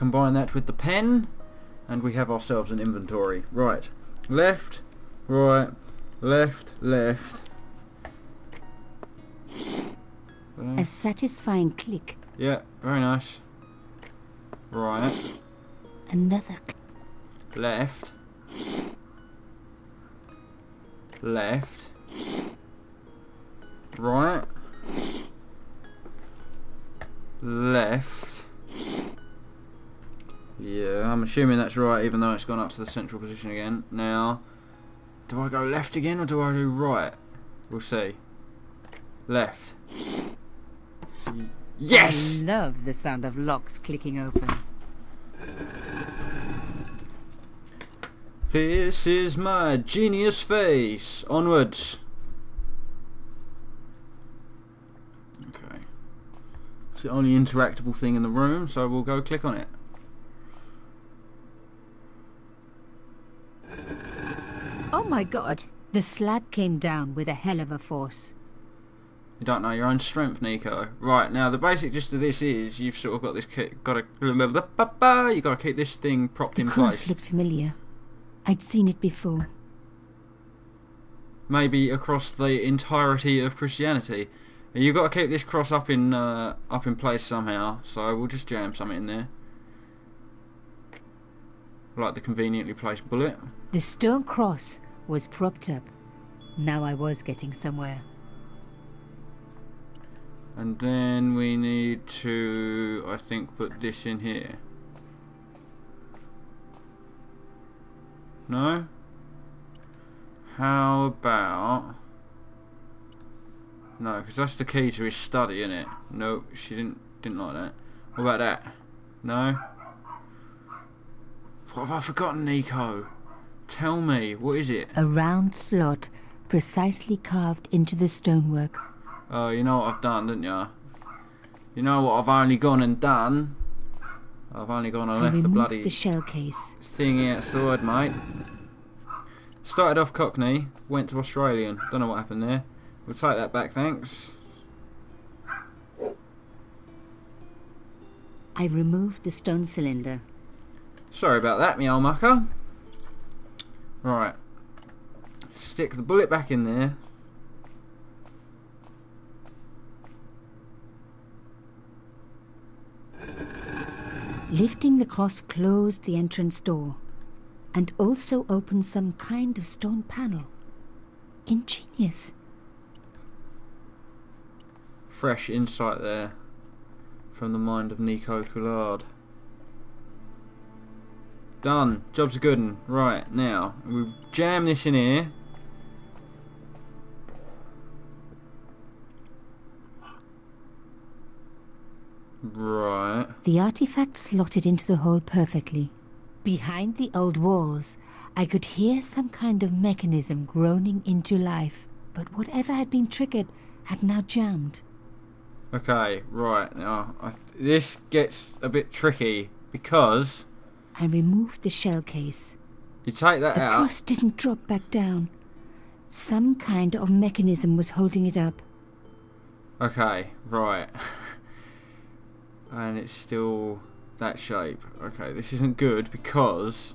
combine that with the pen, and we have ourselves an inventory. Right, left, right, left, left. A satisfying click. Yeah, very nice. Right. Another click. Left. Left. Right. Left. Yeah, I'm assuming that's right, even though it's gone up to the central position again. Now, do I go left again or do I do right? We'll see. Left. Yes! I love the sound of locks clicking open. This is my genius face. Onwards. Okay. It's the only interactable thing in the room, so we'll go click on it. Oh my god! The slab came down with a hell of a force. You don't know your own strength, Nico. Right, now the basic gist of this is you've sort of got this you got to keep this thing propped in The cross place. looked familiar. I'd seen it before. Maybe across the entirety of Christianity. You've got to keep this cross up in place somehow. So we'll just jam something in there, like the conveniently placed bullet. The stone cross was propped up. Now I was getting somewhere. And then we need to, I think, put this in here. No? How about... No, because that's the key to his study, isn't it? No, she didn't like that. What about that? No? What have I forgotten, Nico? Tell me, what is it? A round slot precisely carved into the stonework. Oh, you know what I've done, didn't you? You know what I've only gone and done? I've only gone and left the bloody the shell case. thing outside, mate. Started off Cockney, went to Australian. Don't know what happened there. We'll take that back, thanks. I removed the stone cylinder. Sorry about that, me old mucker. Right. Stick the bullet back in there. Lifting the cross closed the entrance door and also opened some kind of stone panel. Ingenious. Fresh insight there from the mind of Nico Collard. Done. Job's a good one. Right, now we jam this in here. Right. The artifact slotted into the hole perfectly. Behind the old walls, I could hear some kind of mechanism groaning into life, but whatever had been triggered had now jammed. Okay, right. Now, this gets a bit tricky because... I removed the shell case. You take that The out... cross didn't drop back down. Some kind of mechanism was holding it up. Okay, right. And it's still that shape. Okay, this isn't good because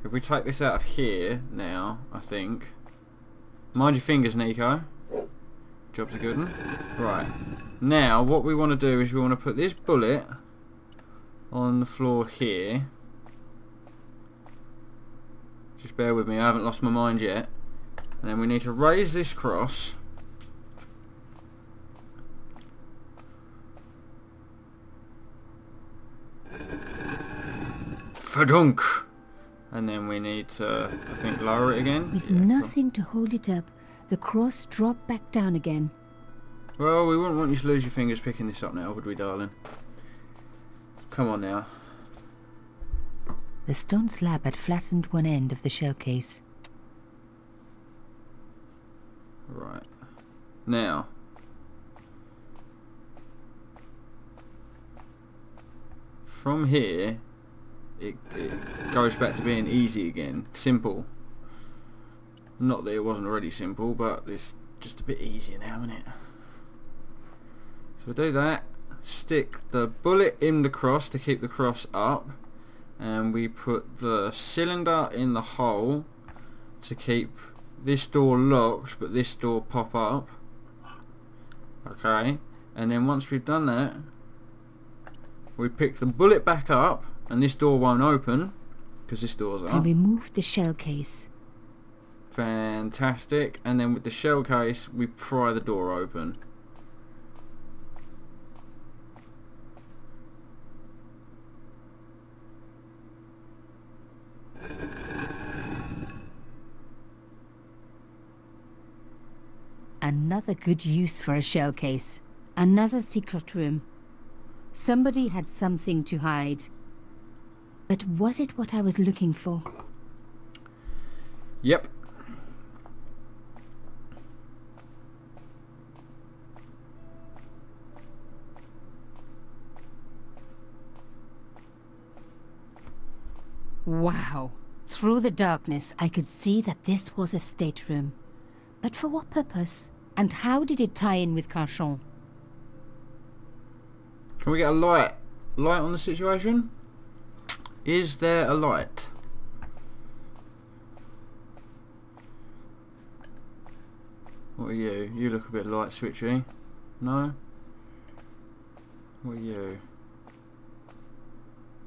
if we take this out of here now, I think... Mind your fingers, Nico. Job's a good one. Right. Now, what we want to do is we want to put this bullet on the floor here. Just bear with me, I haven't lost my mind yet. And then we need to raise this cross. Fadunk! And then we need to, I think, lower it again. With Yeah, nothing to hold it up, the cross dropped back down again. Well, we wouldn't want you to lose your fingers picking this up now, would we, darling? Come on now. The stone slab had flattened one end of the shell case. Right. Now. From here, it goes back to being easy again. Simple. Not that it wasn't already simple, but it's just a bit easier now, isn't it? So we'll do that. stick the bullet in the cross to keep the cross up, and we put the cylinder in the hole to keep this door locked but this door pop up. Okay, and then once we've done that, we pick the bullet back up and this door won't open because this door's up. I removed the shell case. Fantastic. And then with the shell case we pry the door open. Another good use for a shell case. Another secret room. Somebody had something to hide. But was it what I was looking for? Yep. Wow. Through the darkness, I could see that this was a stateroom. But for what purpose? And how did it tie in with Carchon? Can we get a light on the situation? Is there a light? What are you? You look a bit light switchy. No? What are you?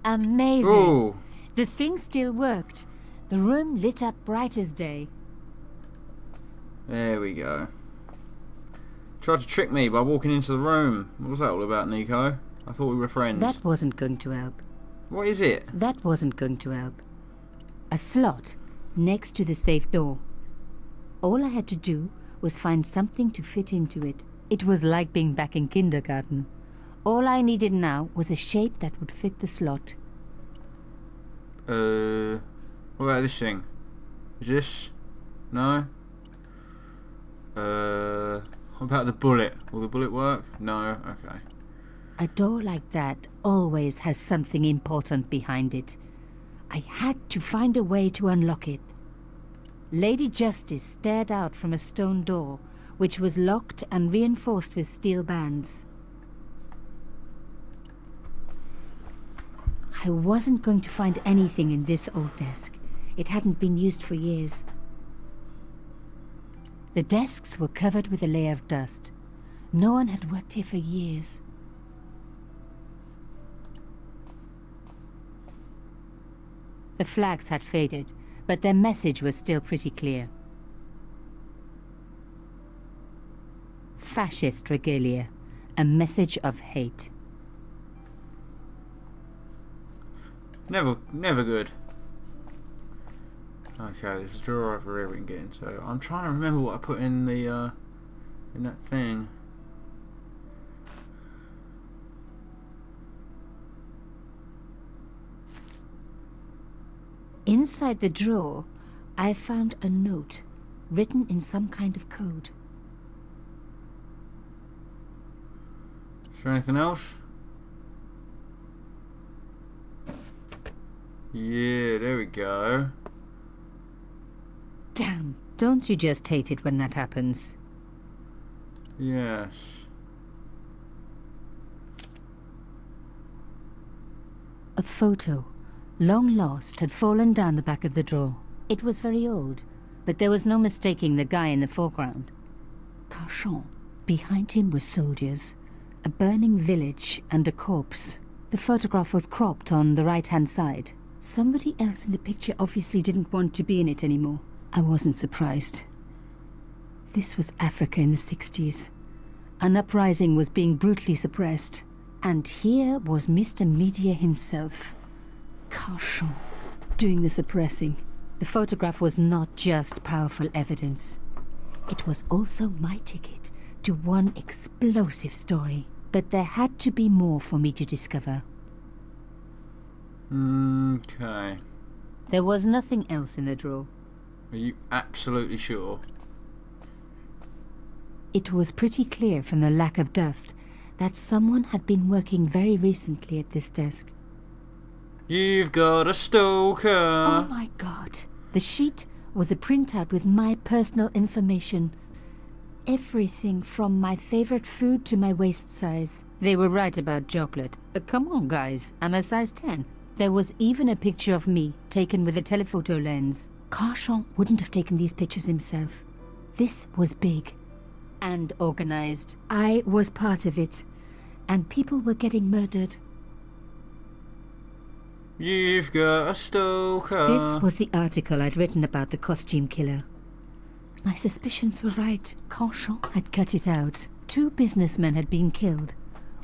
Amazing! Ooh. The thing still worked. The room lit up bright as day. There we go. Tried to trick me by walking into the room. What was that all about, Nico? I thought we were friends. That wasn't going to help. What is it? That wasn't going to help. A slot next to the safe door. All I had to do was find something to fit into it. It was like being back in kindergarten. All I needed now was a shape that would fit the slot. What about this thing? Is this? No? What about the bullet? Will the bullet work? No? Okay. A door like that always has something important behind it. I had to find a way to unlock it. Lady Justice stared out from a stone door, which was locked and reinforced with steel bands. I wasn't going to find anything in this old desk. It hadn't been used for years. The desks were covered with a layer of dust. No one had worked here for years. The flags had faded, but their message was still pretty clear. Fascist regalia, a message of hate. Never good. Okay, there's a drawer over here we can get into. I'm trying to remember what I put in the in that thing. Inside the drawer, I found a note written in some kind of code. Is there anything else? Yeah, there we go. Damn, don't you just hate it when that happens? Yes. A photo, long lost, had fallen down the back of the drawer. It was very old, but there was no mistaking the guy in the foreground. Carchon. Behind him were soldiers, a burning village and a corpse. The photograph was cropped on the right-hand side. Somebody else in the picture obviously didn't want to be in it anymore. I wasn't surprised. This was Africa in the 60s. An uprising was being brutally suppressed. And here was Mr. Media himself. Carchon, doing the suppressing. The photograph was not just powerful evidence. It was also my ticket to one explosive story. But there had to be more for me to discover. Okay. There was nothing else in the drawer. Are you absolutely sure? It was pretty clear from the lack of dust that someone had been working very recently at this desk. You've got a stalker! Oh my god. The sheet was a printout with my personal information. everything from my favorite food to my waist size. They were right about chocolate. Come on, guys, I'm a size 10. There was even a picture of me, taken with a telephoto lens. Carchon wouldn't have taken these pictures himself. This was big and organized. I was part of it, and people were getting murdered. You've got a stalker. This was the article I'd written about the costume killer. My suspicions were right. Carchon had cut it out. 2 businessmen had been killed.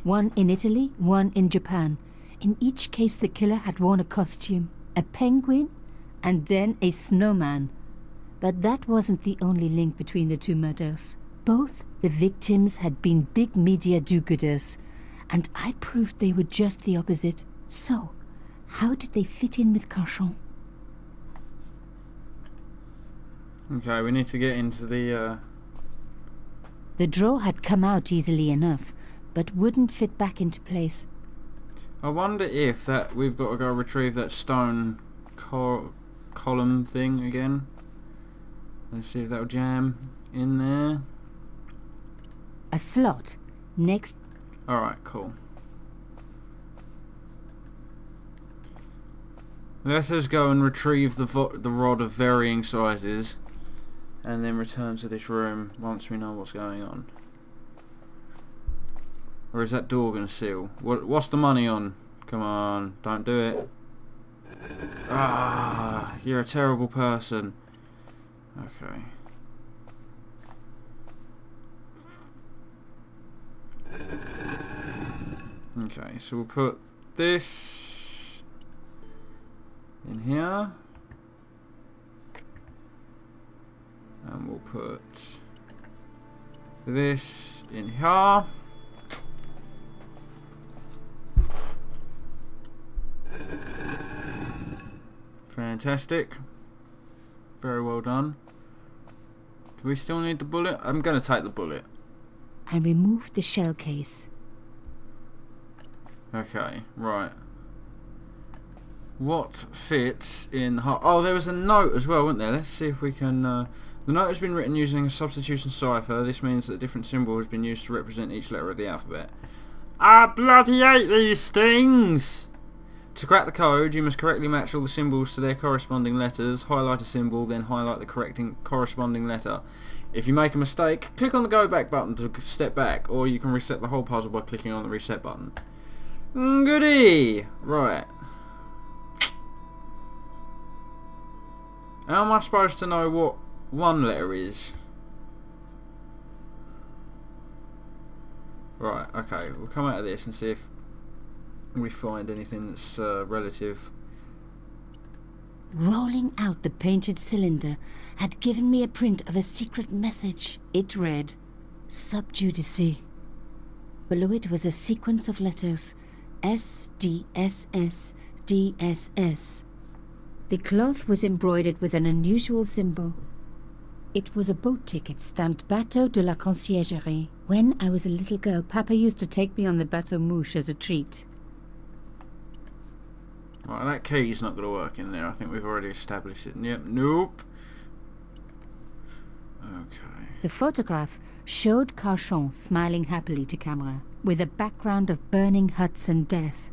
One in Italy, one in Japan. In each case the killer had worn a costume. A penguin, and then a snowman. But that wasn't the only link between the 2 murders. Both the victims had been big media do-gooders, and I proved they were just the opposite. So, how did they fit in with Carchon? Okay, we need to get into the The drawer had come out easily enough, but wouldn't fit back into place. I wonder if that we've got to go retrieve that stone column thing again. Let's see if that'll jam in there. A slot next. Alright, cool. Let us go and retrieve the rod of varying sizes, and then return to this room once we know what's going on. Or is that door gonna seal? What's the money on? Come on, don't do it. Ah, you're a terrible person. Okay. Okay, so we'll put this in here. And we'll put this in here. Fantastic. Very well done. Do we still need the bullet? I'm going to take the bullet. I removed the shell case. Okay, right. What fits in... Oh, there was a note as well, wasn't there? Let's see if we can... The note has been written using a substitution cipher. This means that a different symbol has been used to represent each letter of the alphabet. I bloody hate these things! To crack the code, you must correctly match all the symbols to their corresponding letters, highlight a symbol, then highlight the corresponding letter. If you make a mistake, click on the go back button to step back, or you can reset the whole puzzle by clicking on the reset button. Goody! Right. How am I supposed to know what one letter is? Right, okay, we'll come out of this and see if we find anything that's relative. Rolling out the painted cylinder had given me a print of a secret message. It read, Sub Judice. Below it was a sequence of letters, S, D, S, S, D, S, S. The cloth was embroidered with an unusual symbol. It was a boat ticket stamped Bateau de la Conciergerie. When I was a little girl, Papa used to take me on the Bateau Mouche as a treat. Right, that key's not going to work in there. I think we've already established it. Yep, nope. Okay. The photograph showed Carchon smiling happily to camera, with a background of burning huts and death.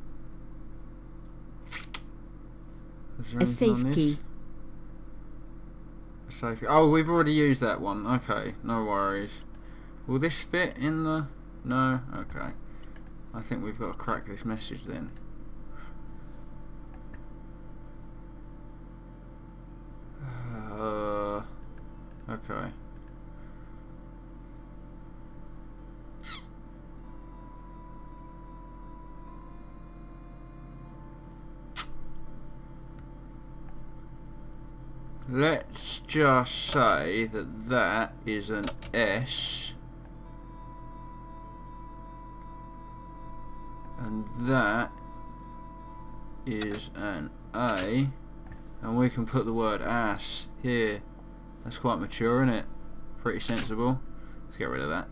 A safe key. A safe key. Oh, we've already used that one. Okay, no worries. Will this fit in the... No? Okay. I think we've got to crack this message then. Okay. Let's just say that that is an S and that is an A, and we can put the word ass here. That's quite mature, isn't it? Pretty sensible. Let's get rid of that.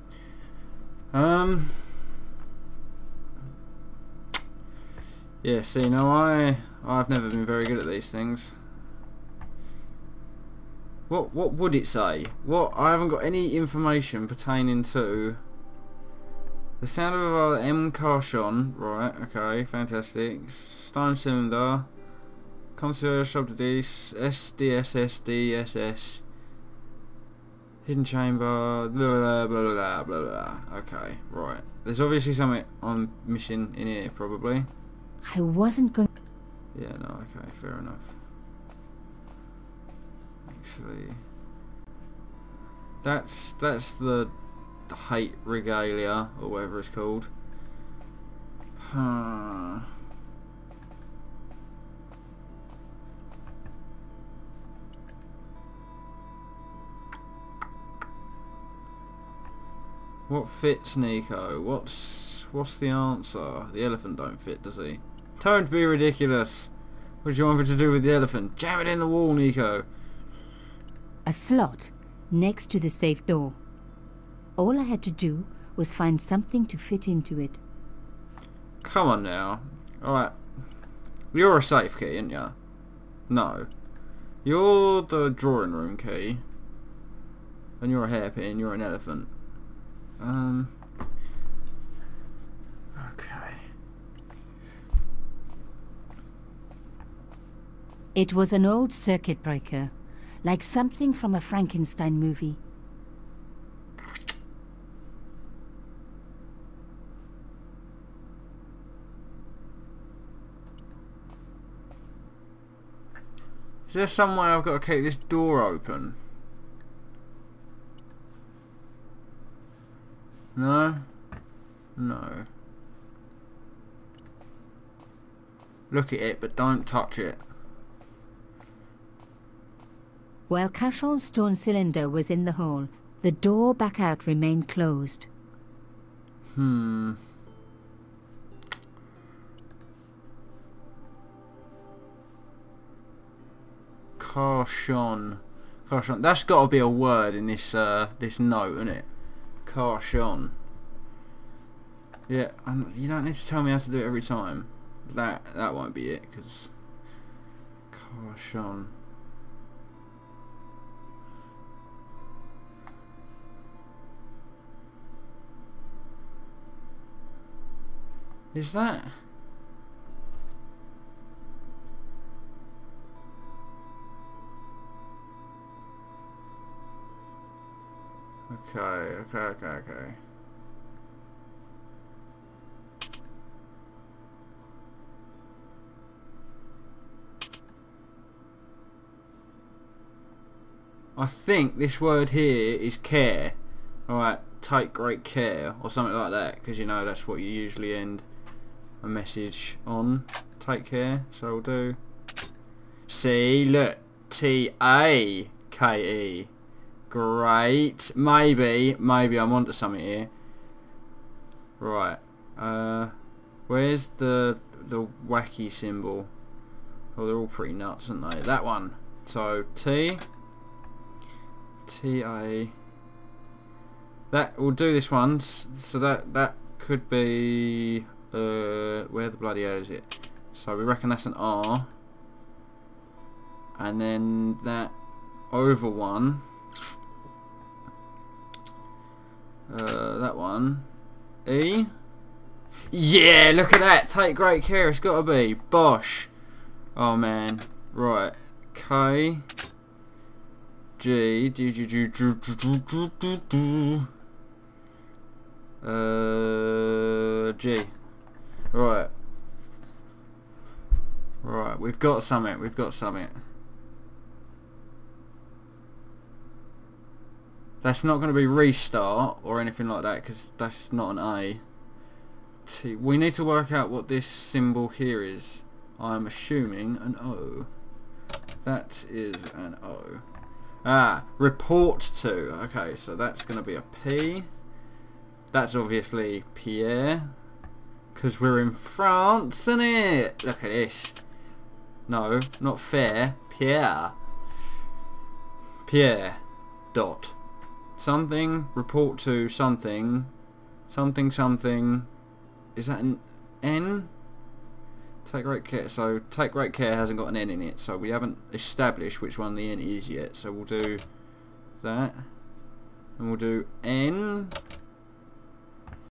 Yeah, see, now I've never been very good at these things. What would it say? What? I haven't got any information pertaining to the sound of a M Carshon. Right, okay, fantastic. Stone cylinder. Concierge sub D SDSSDSS. Hidden chamber. Blah blah blah blah blah blah. Okay, right. There's obviously something I'm missing in here, probably. I wasn't going... Yeah, no, okay, fair enough. Actually, that's the hate regalia or whatever it's called. What fits, Nico? What's the answer? The elephant don't fit, does he? Don't be ridiculous. What do you want me to do with the elephant? Jam it in the wall, Nico. A slot next to the safe door. All I had to do was find something to fit into it. Come on now. Alright. You're a safe key, aren't you? No. You're the drawing room key. And you're a hairpin, you're an elephant. Okay. It was an old circuit breaker, like something from a Frankenstein movie. Is there some way I've got to keep this door open? No? No. Look at it, but don't touch it. While Carshon's stone cylinder was in the hole, the door back out remained closed. Carshon. Carshon. That's got to be a word in this this note, isn't it? Carshon. Yeah, you don't need to tell me how to do it every time. That won't be it, because Carshon. Is that? Okay. I think this word here is care. Alright, take great care, or something like that, because you know that's what you usually end a message on. Take care, so we'll do. See, look, T-A-K-E. Great. Maybe I'm onto something here. Right. Where's the wacky symbol? Oh, they're all pretty nuts, aren't they? That one. So T-A. That will do this one. So that could be where the bloody hell is it? So we reckon that's an R. And then that over one. That one. E. Yeah, look at that. Take great care. It's got to be. Bosh. Oh man. Right. K. G. G. Right. Right. We've got something. That's not going to be restart or anything like that, because that's not an A. We need to work out what this symbol here is. I'm assuming an O. That is an O. Ah, report to. Okay, so that's going to be a P. That's obviously Pierre, because we're in France, isn't it? Look at this. No, not fair. Pierre. Pierre. Dot. Something. Report to something. Something. Is that an N? Take great care. So take great care hasn't got an N in it, so we haven't established which one the N is yet. So we'll do that, and we'll do N